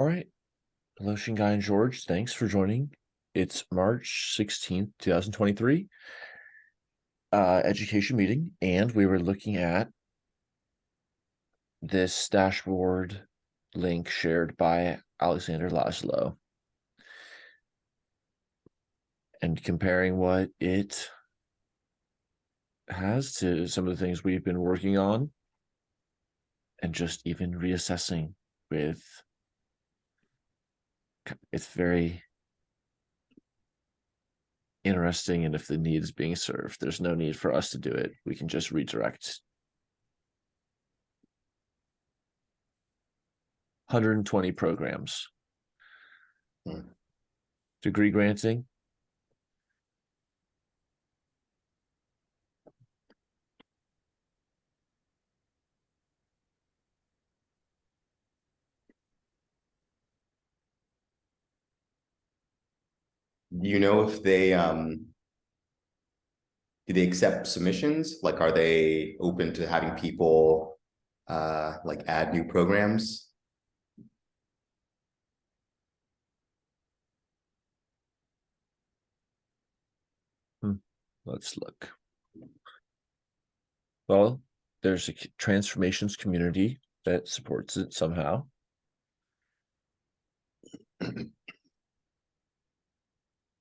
All right. Hello, Shingai and George. Thanks for joining. It's March 16th, 2023, education meeting, and we were looking at this dashboard link shared by Alexander Laszlo and comparing what it has to some of the things we've been working on and just even reassessing with it's very interesting, and if the need is being served, there's no need for us to do it. We can just redirect 120 programs. Degree granting. Do you know if they do they accept submissions? Like, are they open to having people like add new programs? Let's look. Well, there's a transformations community that supports it somehow.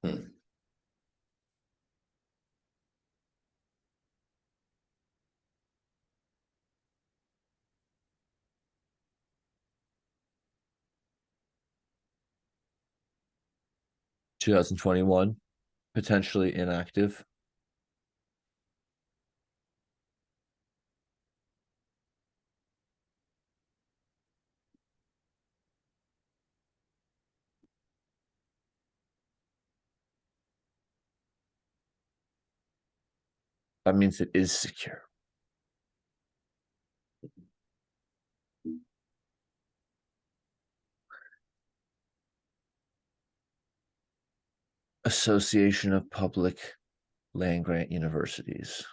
Hmm. 2021, potentially inactive. That means it is secure. Association of Public Land Grant Universities.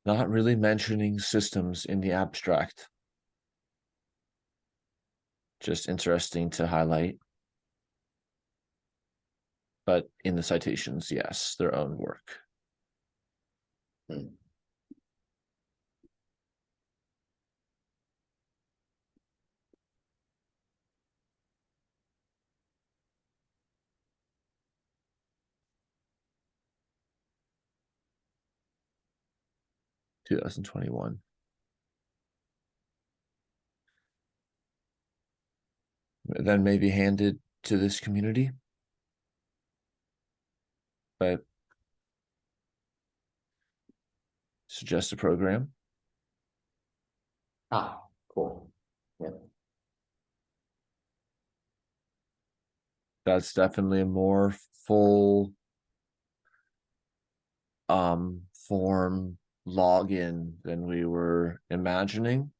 Not really mentioning systems in the abstract. Just interesting to highlight. But in the citations, yes, their own work. 2021. Then maybe handed to this community. But suggest a program. Cool. Yeah. That's definitely a more full form login than we were imagining.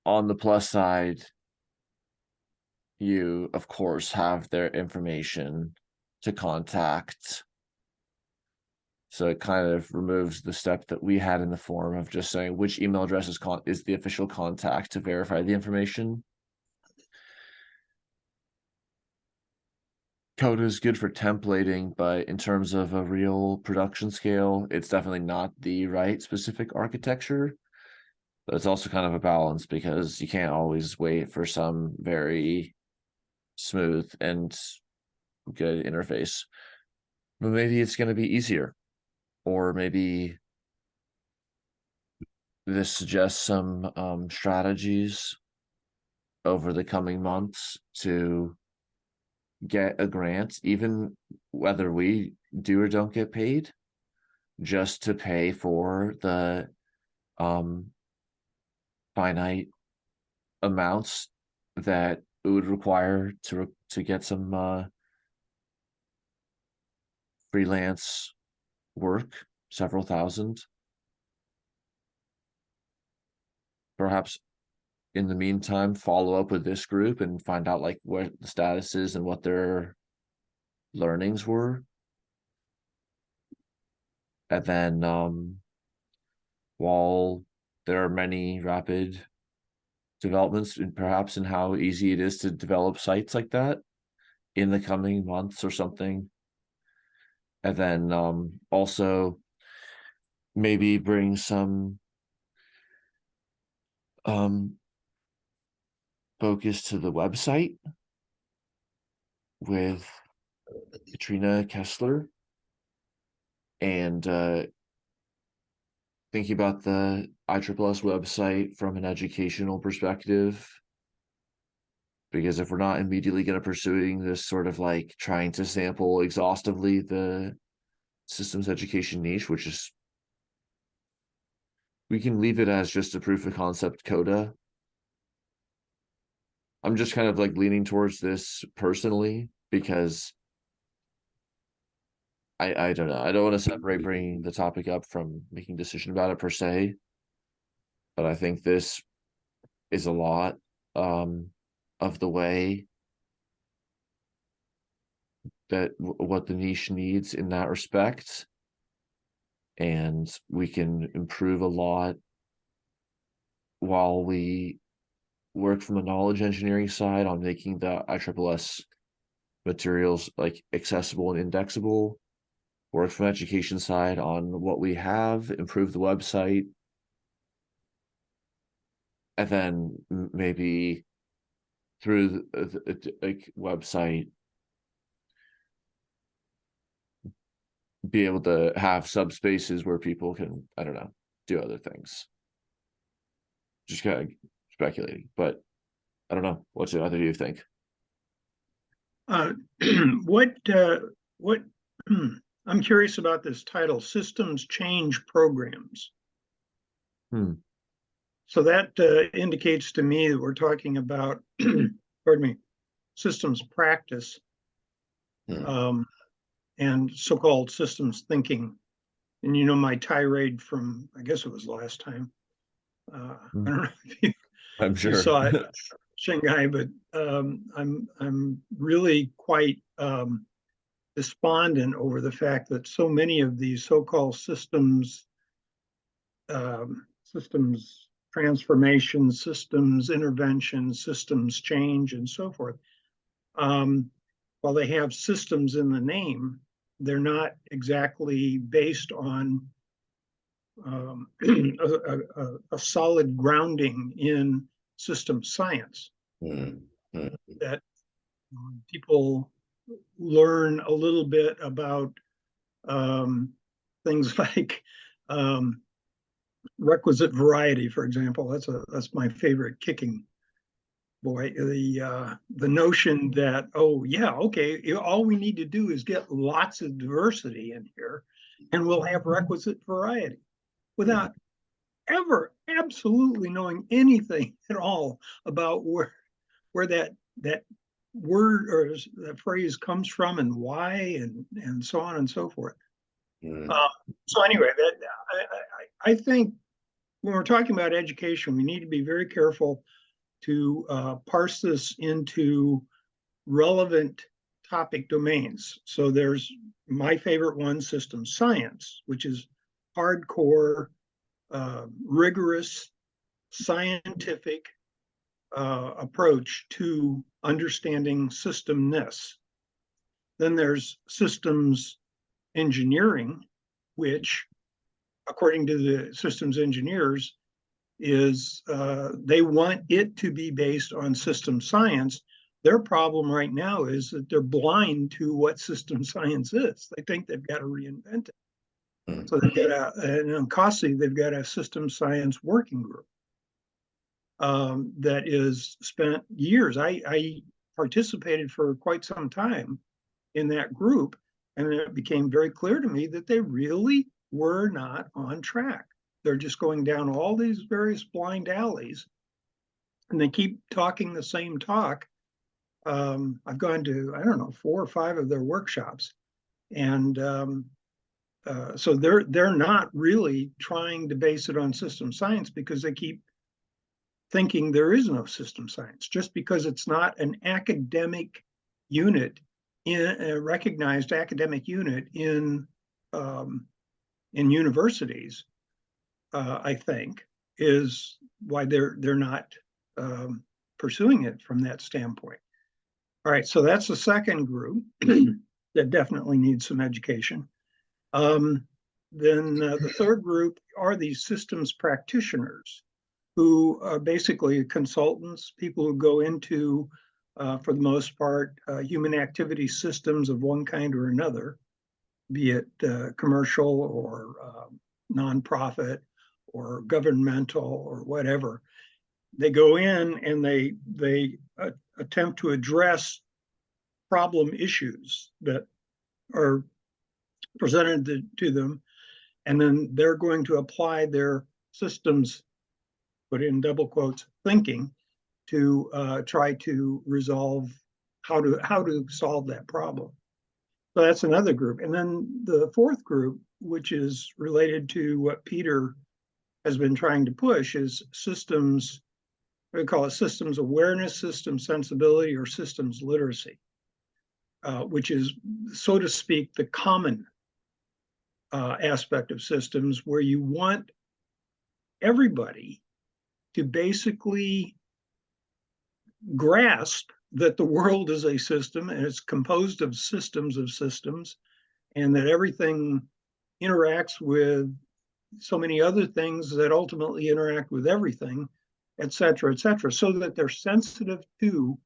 On the plus side, you of course have their information to contact, so it kind of removes the step that we had in the form of just saying which email address is the official contact to verify the information. Code is good for templating, but in terms of a real production scale, it's definitely not the right specific architecture. But it's also kind of a balance because you can't always wait for some very smooth and good interface. But maybe it's going to be easier, or maybe this suggests some strategies over the coming months to get a grant, even whether we do or don't get paid, just to pay for the finite amounts that it would require to get some freelance work, several thousand. Perhaps in the meantime, follow up with this group and find out like what the status is and what their learnings were. And then while there are many rapid developments and perhaps in how easy it is to develop sites like that in the coming months or something. And then also maybe bring some focus to the website with Katrina Kessler and thinking about the ISSS website from an educational perspective. Because if we're not immediately going to pursuing this sort of like trying to sample exhaustively the systems education niche, which is, we can leave it as just a proof of concept coda. I'm just kind of like leaning towards this personally because I don't know. I don't want to separate bringing the topic up from making a decision about it per se, but I think this is a lot of the way that what the niche needs in that respect, and we can improve a lot while we work from the knowledge engineering side on making the ISSS materials like accessible and indexable, work from education side on what we have, improve the website, and then maybe through the like website be able to have subspaces where people can, I don't know, do other things. Just kind of speculating, but I don't know. What's the other do you think? Uh, what what I'm curious about this title, systems change programs. Hmm. So that indicates to me that we're talking about, pardon me, systems practice and so-called systems thinking. And you know my tirade from, I guess it was last time. I don't know if I'm you sure. saw it, Shanghai, but I'm really quite despondent over the fact that so many of these so-called systems transformation, systems intervention, systems change, and so forth. While they have systems in the name, they're not exactly based on a solid grounding in system science. That people learn a little bit about things like requisite variety, for example. That's my favorite kicking boy. The notion that, oh yeah, okay, all we need to do is get lots of diversity in here, and we'll have requisite variety, without ever absolutely knowing anything at all about where that word or that phrase comes from and why, and so on and so forth. So anyway, I think when we're talking about education, we need to be very careful to parse this into relevant topic domains. So there's my favorite one, system science, which is hardcore, rigorous, scientific approach to understanding systemness. Then there's systems engineering, which, according to the systems engineers, is they want it to be based on system science. Their problem right now is that they're blind to what system science is. They think they've got to reinvent it. So they've got and in COSI, they've got a system science working group that is spent years. I participated for quite some time in that group, and it became very clear to me that they really were not on track. They're just going down all these various blind alleys, and they keep talking the same talk. I've gone to, I don't know, 4 or 5 of their workshops, and so they're not really trying to base it on system science, because they keep thinking there is no system science. Just because it's not an academic unit, in a recognized academic unit in universities, I think, is why they're not pursuing it from that standpoint. All right, so that's the second group that definitely needs some education. Then the third group are these systems practitioners, who are basically consultants, people who go into, for the most part, human activity systems of one kind or another, be it commercial or nonprofit or governmental or whatever. They go in and they attempt to address problem issues that are presented to them, and then they're going to apply their systems, put in double quotes, thinking, to try to resolve how to solve that problem. So that's another group. And then the fourth group, which is related to what Peter has been trying to push, is systems, we call it systems awareness, systems sensibility, or systems literacy, which is, so to speak, the common aspect of systems, where you want everybody to basically grasp that the world is a system and it's composed of systems, and that everything interacts with so many other things that ultimately interact with everything, et cetera, so that they're sensitive to,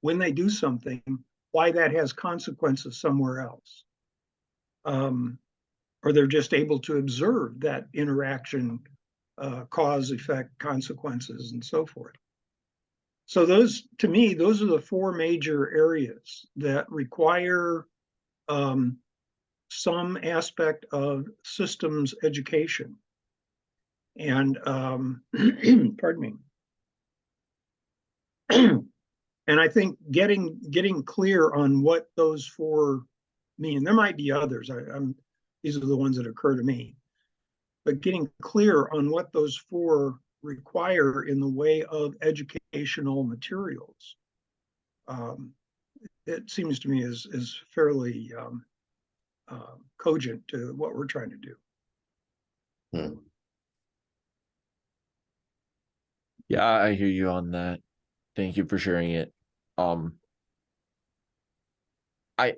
when they do something, why that has consequences somewhere else. Or they're just able to observe that interaction, cause, effect, consequences, and so forth. So those, to me, those are the 4 major areas that require some aspect of systems education. And pardon me. And I think getting clear on what those 4 mean. There might be others. These are the ones that occur to me. But getting clear on what those 4 require in the way of educational materials, it seems to me is fairly cogent to what we're trying to do. Yeah, I hear you on that. Thank you for sharing it. I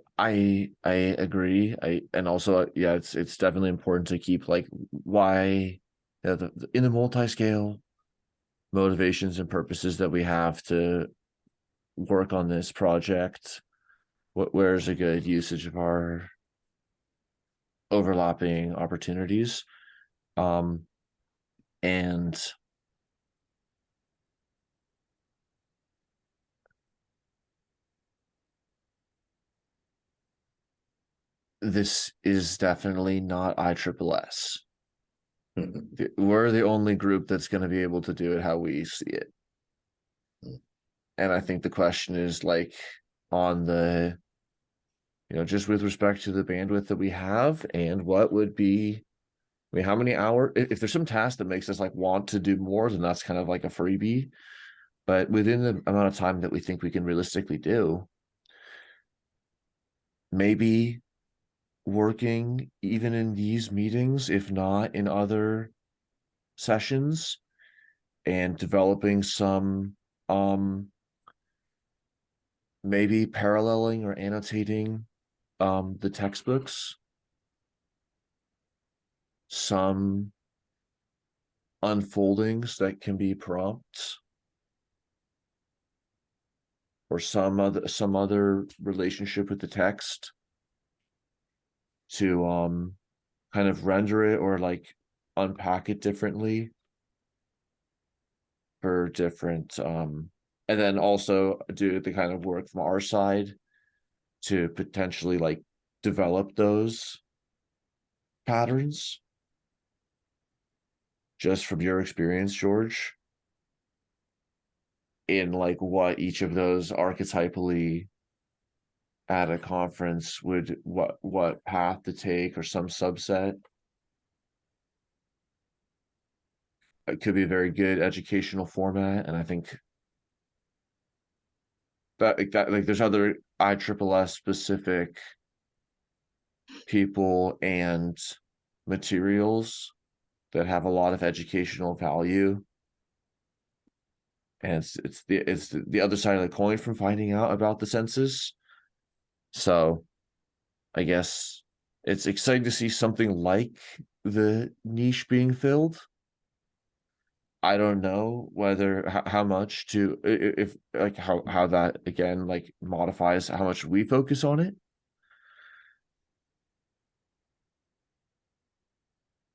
agree. And also, yeah, it's definitely important to keep, like, why, in the multi-scale motivations and purposes that we have to work on this project, where's a good usage of our overlapping opportunities. And this is definitely not ISSS. We're the only group that's going to be able to do it how we see it. And I think the question is, like, on the, just with respect to the bandwidth that we have, and what would be, I mean, how many hours, if there's some task that makes us like want to do more, then that's kind of like a freebie. But within the amount of time that we think we can realistically do, maybe working even in these meetings, if not in other sessions, and developing some maybe paralleling or annotating the textbooks, some unfoldings that can be prompts, or some other relationship with the text to kind of render it or like unpack it differently for different and then also do the kind of work from our side to potentially like develop those patterns just from your experience, George, in like what each of those archetypally at a conference would what path to take or some subset. It could be a very good educational format, and I think that like there's other ISSS specific people and materials that have a lot of educational value, and it's the other side of the coin from finding out about the census. So I guess it's exciting to see something like the niche being filled. I don't know whether how much to if like how that again like modifies how much we focus on it.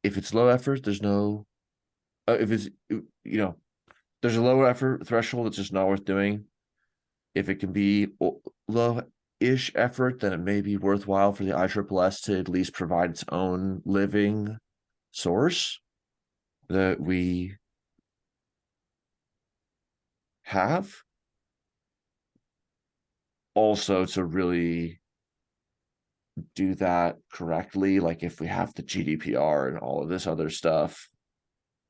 If it's low effort, there's no if it's there's a lower effort threshold that's just not worth doing. If it can be low-ish effort, then it may be worthwhile for the ISSS to at least provide its own living source that we have. Also, to really do that correctly, like if we have the GDPR and all of this other stuff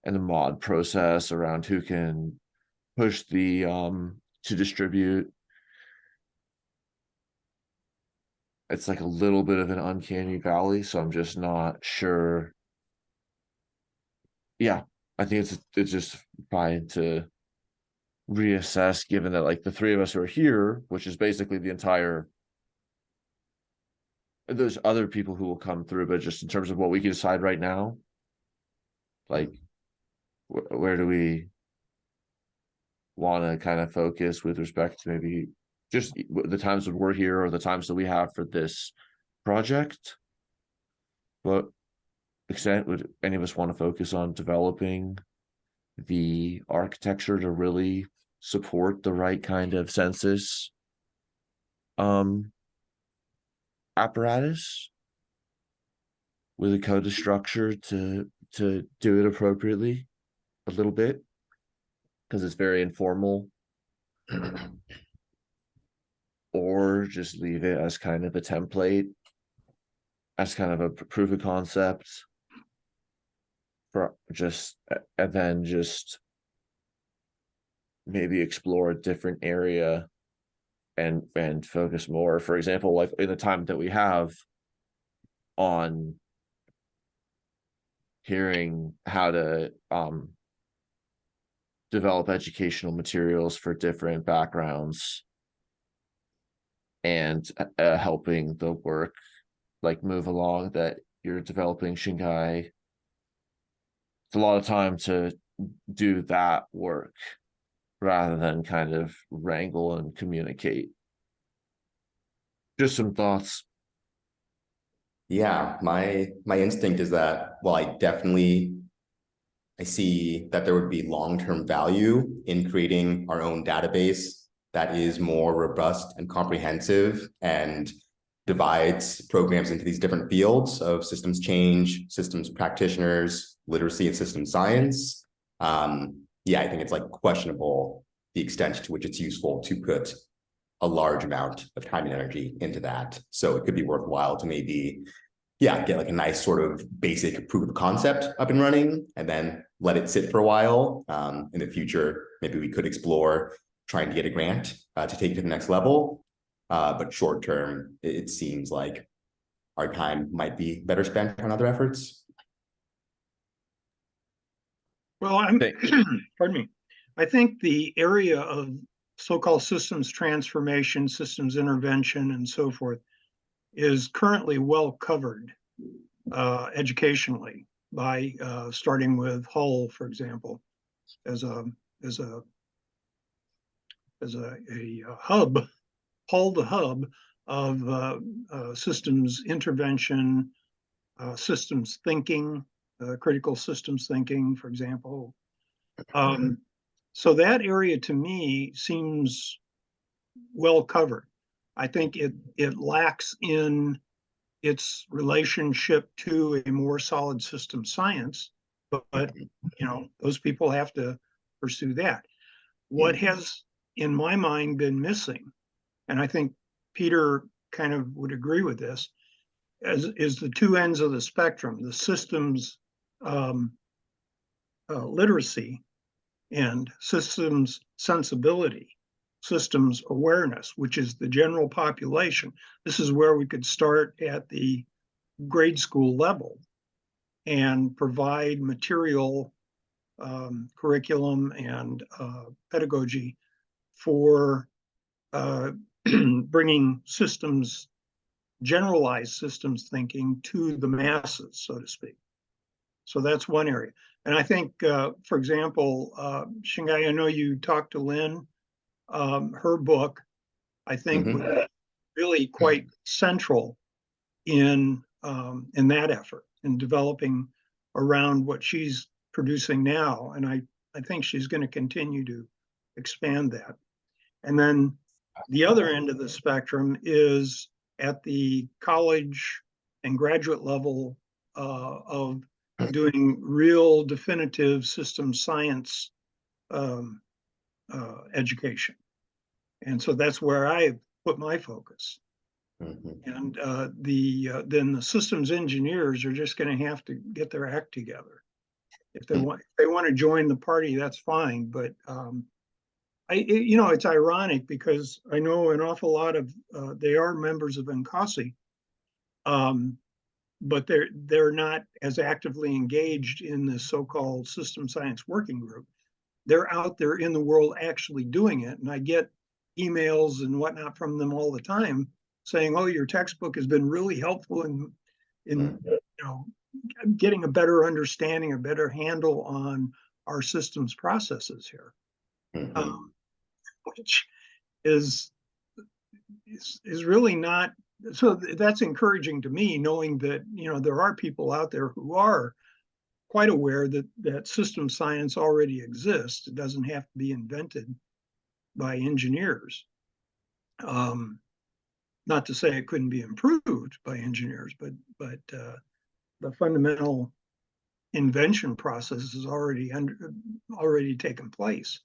and the mod process around who can push the to distribute, it's like a little bit of an uncanny valley, so I'm just not sure. Yeah, I think it's just fine to reassess, given that like the three of us who are here, which is basically the entire, there's other people who will come through, but just in terms of what we can decide right now, like where do we want to kind of focus with respect to maybe just the times that we're here or the times that we have for this project? What extent would any of us want to focus on developing the architecture to really support the right kind of census apparatus with a code structure to do it appropriately a little bit, because it's very informal, or just leave it as kind of a template, as kind of a proof of concept for just, and then just maybe explore a different area and focus more, for example, like in the time that we have on hearing how to develop educational materials for different backgrounds and helping the work like move along that you're developing, Shinkai. It's a lot of time to do that work rather than kind of wrangle and communicate. Just some thoughts. Yeah, my instinct is that, well, I see that there would be long-term value in creating our own database that is more robust and comprehensive and divides programs into these different fields of systems change, systems practitioners, literacy, and systems science. Yeah, I think it's like questionable the extent to which it's useful to put a large amount of time and energy into that. So it could be worthwhile to maybe, yeah, get like a nice sort of basic proof of concept up and running and then let it sit for a while. In the future, maybe we could explore trying to get a grant to take it to the next level. But short term, it seems like our time might be better spent on other efforts. Well, pardon me. I think the area of so-called systems transformation, systems intervention, and so forth is currently well covered educationally by starting with Hull, for example, as a hub, Hull the hub of systems intervention, systems thinking, critical systems thinking, for example. So that area to me seems well covered. I think it lacks in its relationship to a more solid system science, but those people have to pursue that. What has, in my mind, been missing, and I think Peter kind of would agree with this, is the two ends of the spectrum: the systems literacy and systems sensibility, systems awareness, which is the general population. This is where we could start at the grade school level and provide material, curriculum, and pedagogy for bringing systems, generalized systems thinking to the masses, so to speak. So that's one area. And I think, for example, Shingai, I know you talked to Lynn. Her book, I think, was really quite central in that effort, in developing around what she's producing now. And I think she's going to continue to expand that. And then the other end of the spectrum is at the college and graduate level of doing real definitive system science education. And so that's where I put my focus. And then the systems engineers are just going to have to get their act together. If they want to join the party, that's fine. But it's ironic because I know an awful lot of they are members of NCASI, but they're not as actively engaged in this so-called system science working group. They're out there in the world actually doing it, and I get emails and whatnot from them all the time saying, "Oh, your textbook has been really helpful in getting a better understanding, a better handle on our systems processes here," which is really not. So that's encouraging to me, knowing that there are people out there who are quite aware that system science already exists. It doesn't have to be invented by engineers. Not to say it couldn't be improved by engineers, but the fundamental invention process has already taken place.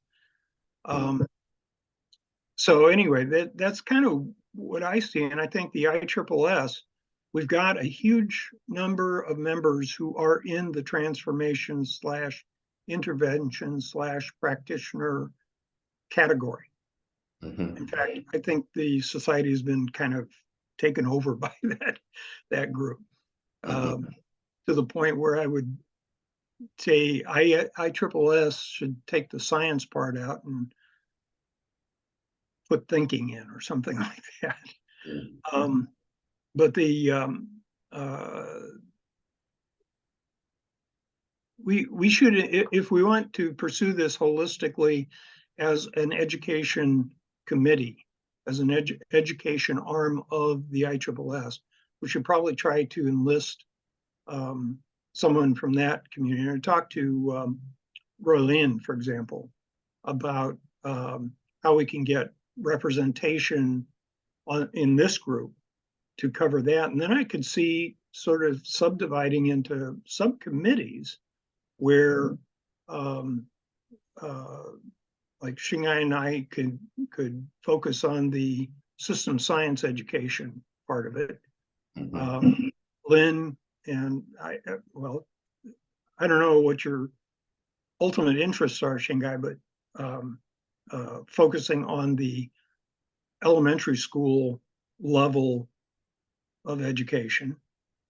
So anyway, that's kind of what I see, and I think the ISSS, we've got a huge number of members who are in the transformation / intervention / practitioner category. In fact, I think the society has been kind of taken over by that group, to the point where I would say ISSS should take the science part out and put thinking in or something like that. But we should, if we want to pursue this holistically as an education committee, as an education arm of the ISSS, we should probably try to enlist someone from that community. And talk to Roy Lin, for example, about how we can get representation in this group to cover that. And then I could see sort of subdividing into subcommittees where like Shingai and I could focus on the system science education part of it. Lynn and I don't know what your ultimate interests are, Shingai, but focusing on the elementary school level of education,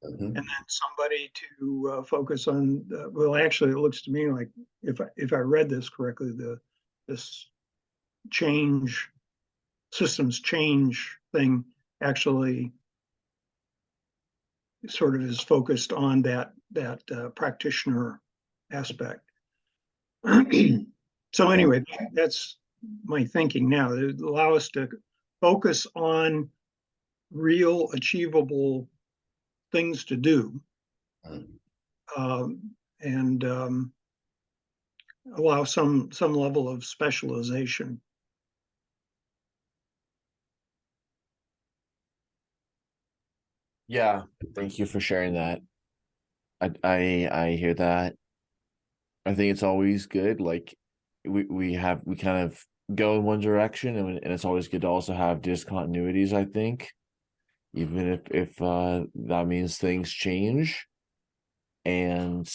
and then somebody to focus on. Well, actually, it looks to me like if I read this correctly, this systems change thing actually sort of is focused on that practitioner aspect. So anyway, that's my thinking now. It allow us to focus on real achievable things to do, and allow some level of specialization. Yeah, thank you for sharing that. I hear that. I think it's always good. Like we kind of go in one direction, and it's always good to also have discontinuities. I think, even if that means things change, and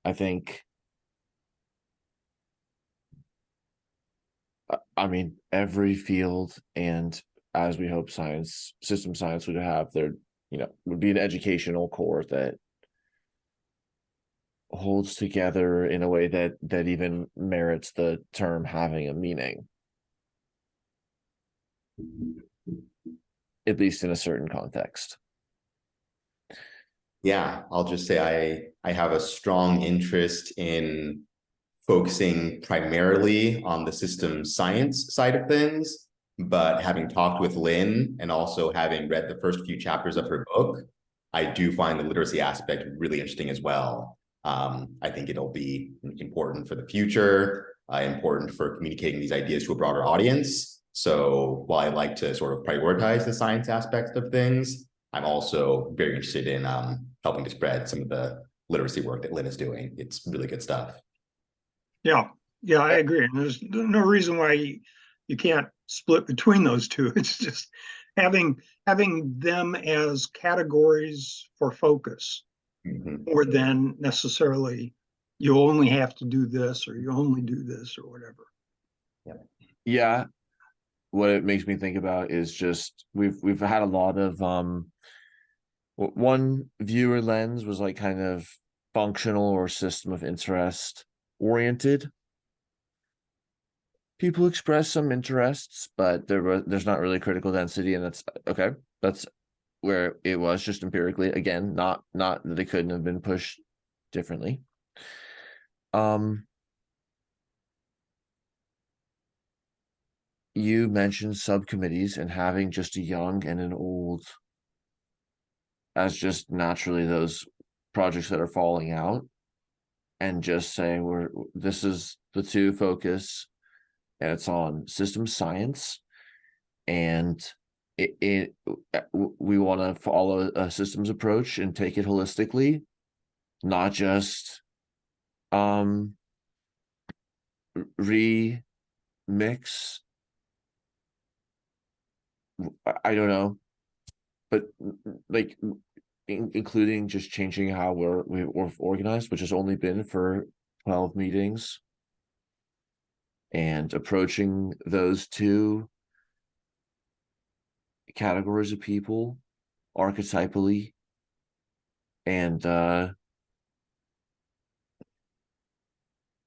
I think, I mean, every field, and as we hope science, system science would have their, would be an educational core that holds together in a way that even merits the term having a meaning, at least in a certain context. Yeah, I'll just say I have a strong interest in focusing primarily on the system science side of things, but having talked with Lynn and also having read the first few chapters of her book, I do find the literacy aspect really interesting as well. I think it'll be important for the future, important for communicating these ideas to a broader audience. So while I like to sort of prioritize the science aspects of things, I'm also very interested in helping to spread some of the literacy work that Lynn is doing. It's really good stuff. Yeah, yeah, I agree. And there's no reason why you can't split between those two. It's just having them as categories for focus Mhm. more than necessarily you only have to do this or you only do this or whatever. Yeah, what it makes me think about is just we've had a lot of one viewer lens was like kind of functional or system of interest oriented. People express some interests, but there's not really critical density, and that's okay. That's where it was, just empirically. Again, not that they couldn't have been pushed differently. Um, you mentioned subcommittees and having just a young and an old as just naturally those projects that are falling out, and just say this is the two focus, and it's on system science, and it we want to follow a systems approach and take it holistically, not just um remix. I don't know, but like including just changing how we're organized, which has only been for 12 meetings, and approaching those two categories of people archetypally, and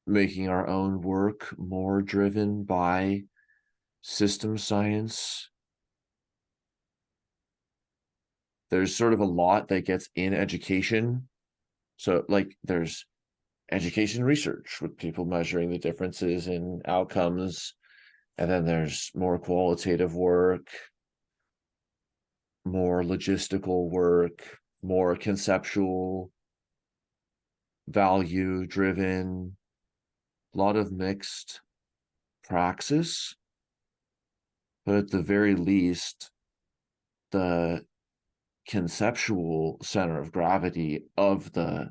making our own work more driven by system science. There's sort of a lot that gets in education. So like there's education research with people measuring the differences in outcomes, and then there's more qualitative work, more logistical work, more conceptual, value driven, a lot of mixed praxis. But at the very least, the conceptual center of gravity of the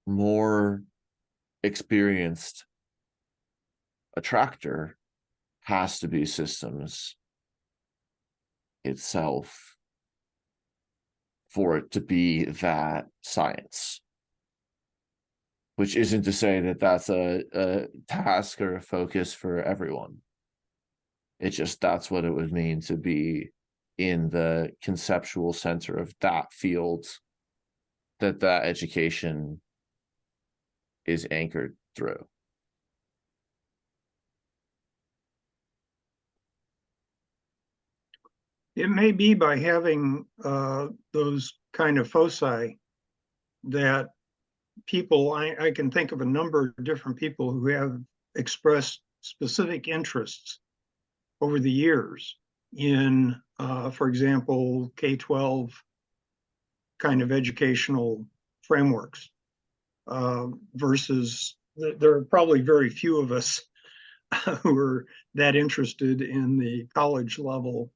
more experienced attractor has to be systems itself, for it to be that science. Which isn't to say that that's a task or a focus for everyone. It's just that's what it would mean to be in the conceptual center of that field that education is anchored through. It may be by having those kind of foci that people, I can think of a number of different people who have expressed specific interests over the years in, for example, K-12 kind of educational frameworks. versus there are probably very few of us who are that interested in the college level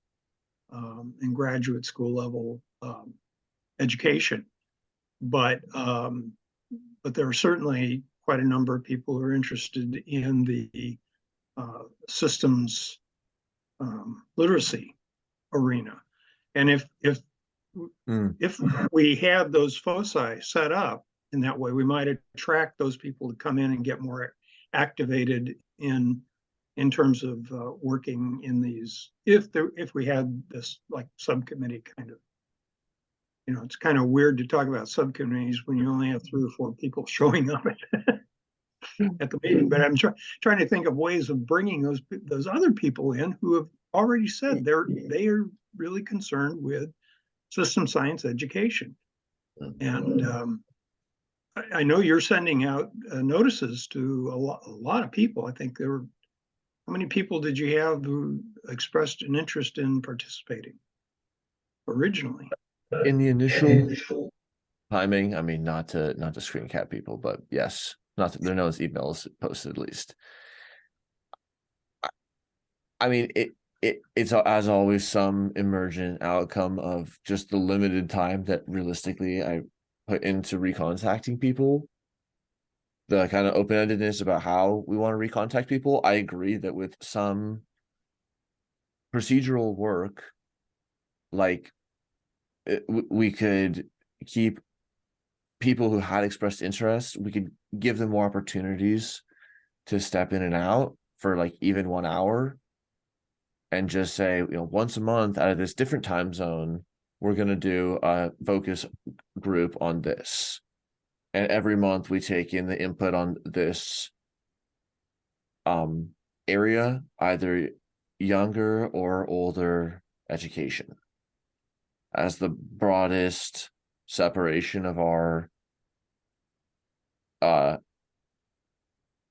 and graduate school level education. But there are certainly quite a number of people who are interested in the systems literacy arena. And if we had those foci set up in that way, we might attract those people to come in and get more activated in terms of working in these. If we had this like subcommittee kind of, it's kind of weird to talk about subcommittees when you only have 3 or 4 people showing up at the meeting. But I'm trying to think of ways of bringing those other people in who have already said they are really concerned with system science education. And I know you're sending out notices to a lot of people. I think there were, how many people did you have who expressed an interest in participating originally? In the initial timing, I mean, not to screen cap people, but yes, not to, there are no emails posted at least. I mean, it's as always some emergent outcome of just the limited time that realistically I put into recontacting people. The kind of open-endedness about how we want to recontact people. I agree that with some procedural work, like we could keep people who had expressed interest, we could give them more opportunities to step in and out for like even 1 hour, and just say, once a month out of this different time zone, we're going to do a focus group on this. And every month we take in the input on this area, either younger or older education, as the broadest separation of our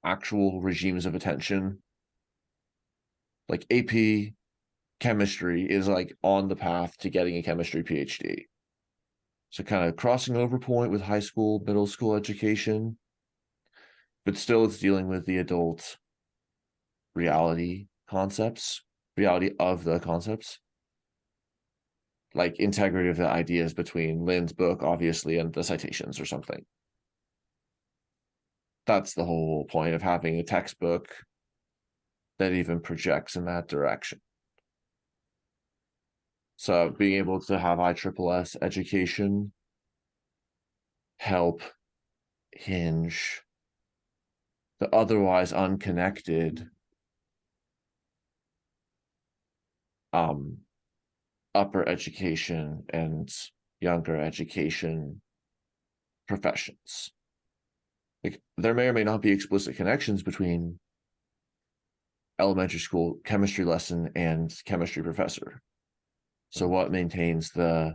actual regimes of attention. Like AP chemistry is like on the path to getting a chemistry PhD. So kind of crossing over point with high school, middle school education, but still it's dealing with the adult reality of the concepts, like integrity of the ideas between Lynn's book, obviously, and the citations or something. That's the whole point of having a textbook that even projects in that direction. So being able to have ISSS education help hinge the otherwise unconnected upper education and younger education professions. Like there may or may not be explicit connections between elementary school chemistry lesson and chemistry professor. So what maintains the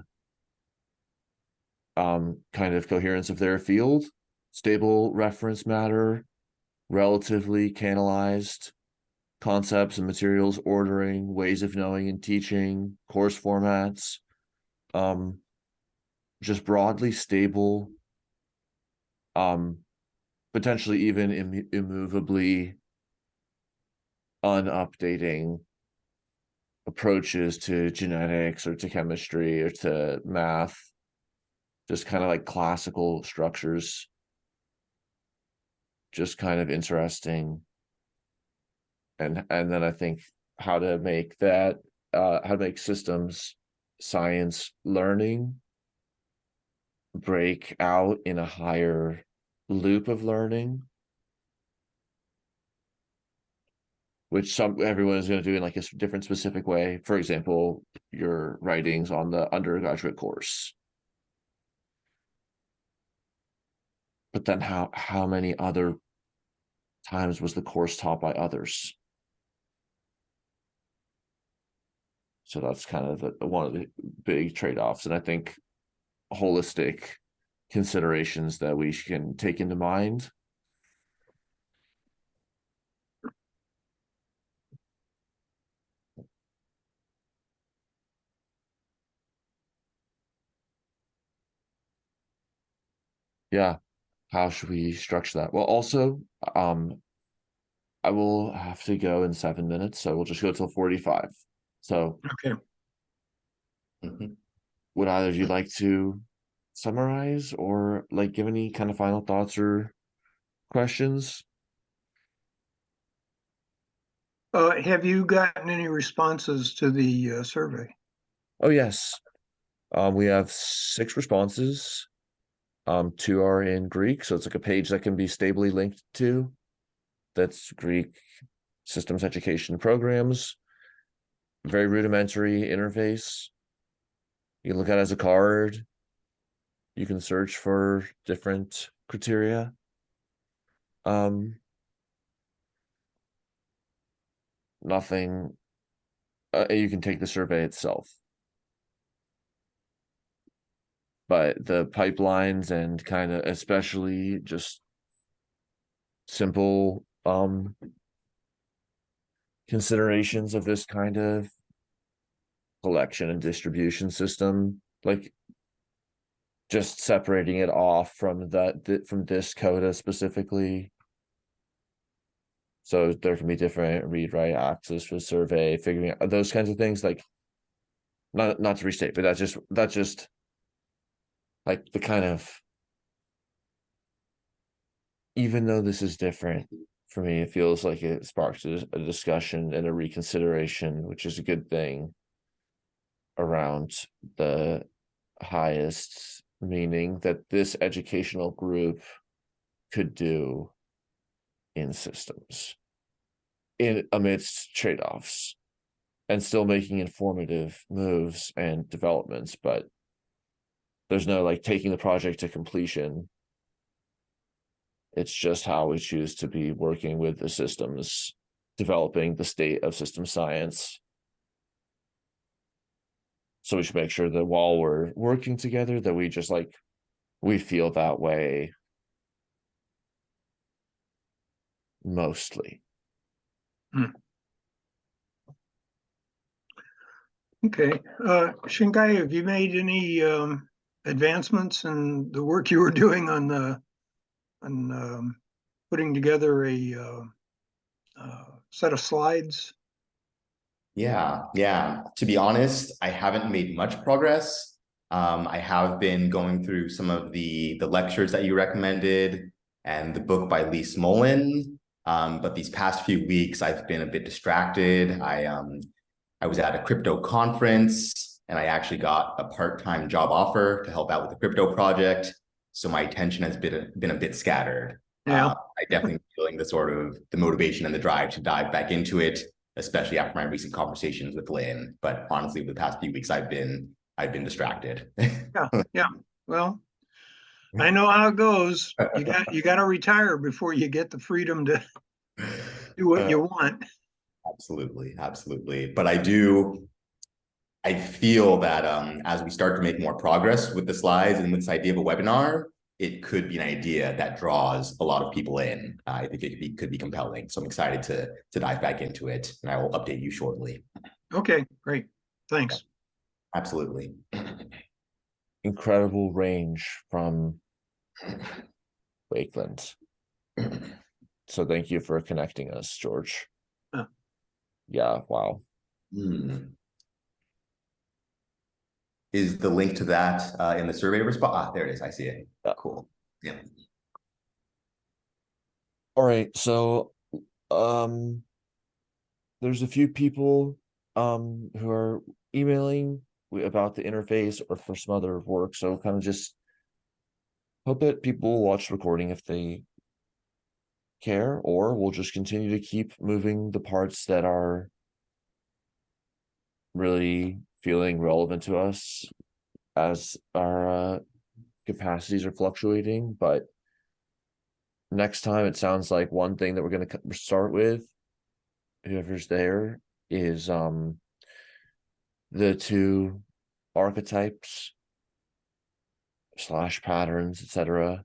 kind of coherence of their field? Stable reference matter, relatively canalized concepts and materials, ordering, ways of knowing and teaching, course formats, just broadly stable, potentially even immovably unupdating approaches to genetics or to chemistry or to math, just kind of like classical structures, just kind of interesting. And then I think how to make systems science learning break out in a higher loop of learning, which everyone is going to do in like a different specific way. For example, your writings on the undergraduate course. But then how many other times was the course taught by others? So that's kind of one of the big trade-offs. And I think holistic considerations that we can take into mind. Yeah. how should we structure that? Well, also, I will have to go in 7 minutes, so we'll just go till 45. So Okay. Mhm. would either of you like to summarize or like give any kind of final thoughts or questions? Have you gotten any responses to the survey? Oh yes. We have 6 responses. 2 are in Greek, so it's like a page that can be stably linked to. That's Greek systems education programs. Very rudimentary interface. You can look at it as a card. You can search for different criteria. Nothing. You can take the survey itself, but the pipelines and kind of especially just simple considerations of this kind of collection and distribution system, like just separating it off from from this coda specifically. So there can be different read write access for survey, figuring out those kinds of things. Like not to restate, but that's just like the kind of, even though this is different for me, it feels like it sparks a discussion and a reconsideration, which is a good thing around the highest meaning that this educational group could do in systems in amidst trade-offs and still making informative moves and developments, but there's no like taking the project to completion. It's just how we choose to be working with the systems, developing the state of system science. So we should make sure that while we're working together, that we just like, we feel that way mostly. Okay. Shinkai, have you made any advancements in the work you were doing on putting together a set of slides? Yeah. To be honest, I haven't made much progress. I have been going through some of the lectures that you recommended and the book by Lee Smolin. But these past few weeks, I've been a bit distracted. I was at a crypto conference and I actually got a part-time job offer to help out with the crypto project. So my attention has been a bit scattered. Yeah. I definitely feeling the sort of the motivation and the drive to dive back into it, especially after my recent conversations with Lynn. But honestly, the past few weeks, I've been distracted. Yeah. Well, I know how it goes. You got to retire before you get the freedom to do what you want. Absolutely. But I feel that as we start to make more progress with the slides and with this idea of a webinar, it could be an idea that draws a lot of people in. I think it could be compelling. So I'm excited to dive back into it, and I will update you shortly. Okay, great. Thanks. Absolutely. Incredible range from Wakeland. So thank you for connecting us, George. Yeah, wow. Is the link to that in the survey response? Ah, there it is. I see it. Cool. Yeah. All right, so there's a few people who are emailing about the interface or for some other work, so kind of just hope that people will watch the recording if they care, or we'll just continue to keep moving the parts that are really feeling relevant to us as our capacities are fluctuating. But next time, it sounds like one thing that we're going to start with, whoever's there, is the 2 archetypes / patterns, etc.,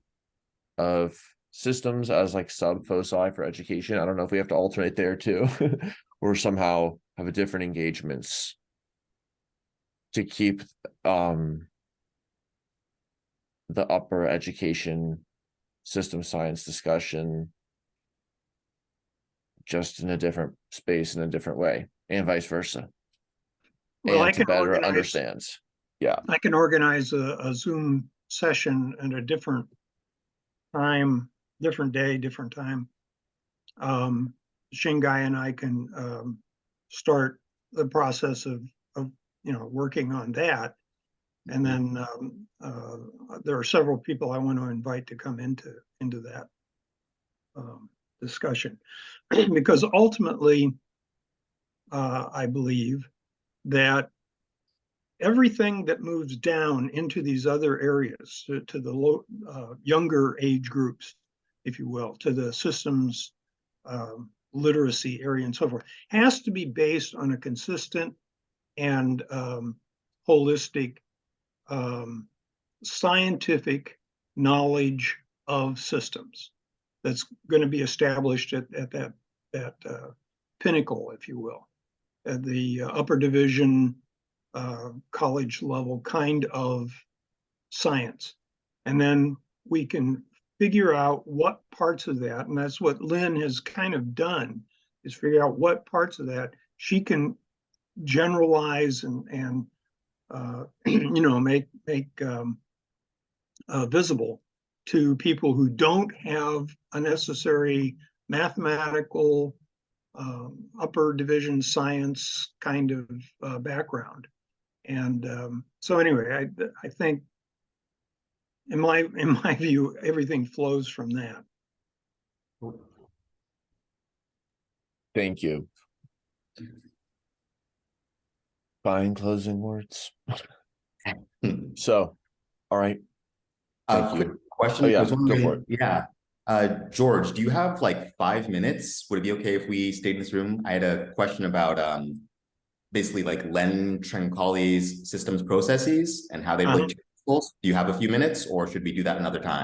of systems as like sub foci for education. I don't know if we have to alternate there too, or somehow have a different engagements to keep the upper education system science discussion just in a different space in a different way, and vice versa. Well, And to better understand. Yeah. I can organize a Zoom session at a different time, different day, different time. Shingai and I can start the process of working on that. And then there are several people I want to invite to come into that discussion, because ultimately, I believe that everything that moves down into these other areas, to the younger age groups, if you will, to the systems literacy area and so forth, has to be based on a consistent and holistic scientific knowledge of systems that's going to be established at that pinnacle, if you will, at the upper division college level kind of science. And then we can figure out what parts of that, and that's what Lynn has kind of done, is figure out what parts of that she can generalize and make visible to people who don't have a necessary mathematical upper division science kind of background. And so anyway, I think in my view, everything flows from that. Thank you. Fine closing words. So, all right. Quick question. Oh, yeah, I was wondering, go for it. Yeah. George, do you have like 5 minutes? Would it be okay if we stayed in this room? I had a question about basically like Len Trencali's systems processes and how they relate to principles. Do you have a few minutes, or should we do that another time?